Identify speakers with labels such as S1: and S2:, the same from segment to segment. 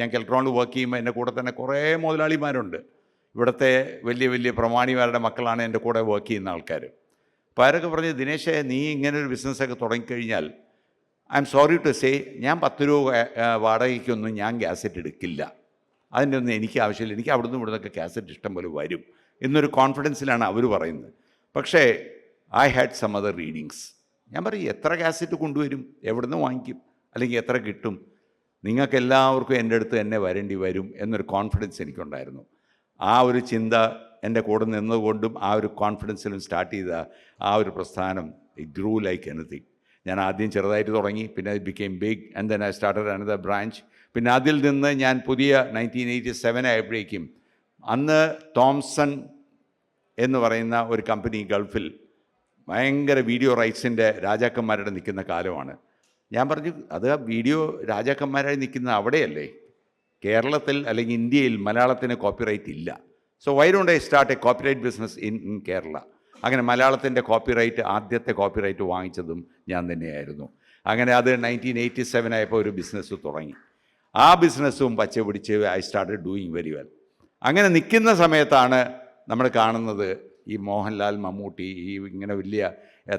S1: ഞാൻ കെൽട്രോണിൽ വർക്ക് ചെയ്യുമ്പോൾ എൻ്റെ കൂടെ തന്നെ കുറേ മുതലാളിമാരുണ്ട്. ഇവിടുത്തെ വലിയ വലിയ പ്രമാണിമാരുടെ മക്കളാണ് എൻ്റെ കൂടെ വർക്ക് ചെയ്യുന്ന ആൾക്കാർ. അപ്പോൾ അവരൊക്കെ പറഞ്ഞ്, ദിനേശേ, നീ ഇങ്ങനൊരു ബിസിനസ്സൊക്കെ തുടങ്ങിക്കഴിഞ്ഞാൽ I'm sorry to say, ഞാൻ 10 രൂപ വാടകയ്ക്കൊന്നും ഞാൻ കാസറ്റ് എടുക്കില്ല. അതിൻ്റെ ഒന്നും എനിക്ക് ആവശ്യമില്ല. എനിക്ക് അവിടുന്ന് ഇവിടുന്നൊക്കെ കാസറ്റ് ഇഷ്ടം പോലെ വരും എന്നൊരു കോൺഫിഡൻസിലാണ് അവർ പറയുന്നത്. പക്ഷേ I had some other readings. ഞാൻ പറയും, എത്ര കാസറ്റ് കൊണ്ടുവരും, എവിടെ നിന്ന് വാങ്ങിക്കും, അല്ലെങ്കിൽ എത്ര കിട്ടും, നിങ്ങൾക്കെല്ലാവർക്കും എൻ്റെ അടുത്ത് തന്നെ വരേണ്ടി വരും എന്നൊരു കോൺഫിഡൻസ് എനിക്കുണ്ടായിരുന്നു. ആ ഒരു ചിന്ത എൻ്റെ കൂടെ നിന്നുകൊണ്ടും ആ ഒരു കോൺഫിഡൻസിലും സ്റ്റാർട്ട് ചെയ്ത ആ ഒരു പ്രസ്ഥാനം ഇറ്റ് ഗ്രൂ ലൈക്ക് എനിത്തിങ്. ഞാൻ ആദ്യം ചെറുതായിട്ട് തുടങ്ങി, പിന്നെ it became big and then I started another branch. പിന്നെ അതിൽ നിന്ന് ഞാൻ പുതിയ 1987 ആയപ്പോഴേക്കും, അന്ന് തോംസൺ എന്ന് പറയുന്ന ഒരു കമ്പനി ഗൾഫിൽ ഭയങ്കര വീഡിയോ റൈറ്റ്സിൻ്റെ രാജാക്കന്മാരുടെ നിൽക്കുന്ന കാലമാണ്. ഞാൻ പറഞ്ഞു, അത് ആ വീഡിയോ രാജാക്കന്മാരായി നിൽക്കുന്ന അവിടെയല്ലേ, കേരളത്തിൽ അല്ലെങ്കിൽ ഇന്ത്യയിൽ മലയാളത്തിന് കോപ്പിറൈറ്റ് ഇല്ല. So why don't I start A copyright business in Kerala. അങ്ങനെ മലയാളത്തിൻ്റെ കോപ്പിറൈറ്റ്, ആദ്യത്തെ കോപ്പിറൈറ്റ് വാങ്ങിച്ചതും ഞാൻ തന്നെയായിരുന്നു. അങ്ങനെ അത് 1987 ആയപ്പോൾ ഒരു ബിസിനസ് തുടങ്ങി. ആ ബിസിനസ്സും പച്ച പിടിച്ച് I started doing very well. അങ്ങനെ നിൽക്കുന്ന സമയത്താണ് നമ്മൾ കാണുന്നത് ഈ മോഹൻലാൽ, മമ്മൂട്ടി, ഈ ഇങ്ങനെ വലിയ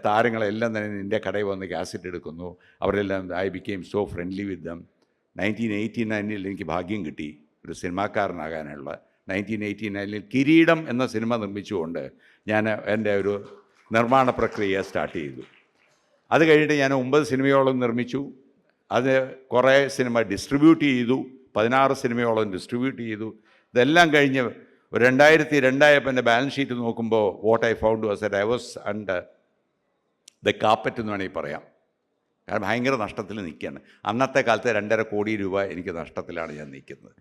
S1: താരങ്ങളെല്ലാം തന്നെ എൻ്റെ കടയിൽ വന്ന് കാസറ്റ് എടുക്കുന്നു. അവരെല്ലാം ഐ ബിക്കെയിം സോ ഫ്രണ്ട്ലി വിത്ത് ദം. 1989 എനിക്ക് ഭാഗ്യം കിട്ടി ഒരു സിനിമാക്കാരനാകാനുള്ള. 1989 കിരീടം എന്ന സിനിമ നിർമ്മിച്ചുകൊണ്ട് ഞാൻ എൻ്റെ ഒരു നിർമ്മാണ പ്രക്രിയ സ്റ്റാർട്ട് ചെയ്തു. അത് കഴിഞ്ഞിട്ട് ഞാൻ 9 സിനിമയോളം നിർമ്മിച്ചു. അത് കുറേ സിനിമ ഡിസ്ട്രിബ്യൂട്ട് ചെയ്തു. 16 സിനിമയോളം ഡിസ്ട്രിബ്യൂട്ട് ചെയ്തു. ഇതെല്ലാം കഴിഞ്ഞ് 2002 ആയപ്പോൾ എൻ്റെ ബാലൻസ് ഷീറ്റ് നോക്കുമ്പോൾ what I found was that I was under the carpet എന്ന് വേണമെങ്കിൽ പറയാം. കാരണം ഭയങ്കര നഷ്ടത്തിൽ നിൽക്കുകയാണ്. അന്നത്തെ കാലത്ത് 2.5 കോടി രൂപ എനിക്ക് നഷ്ടത്തിലാണ് ഞാൻ നിൽക്കുന്നത്.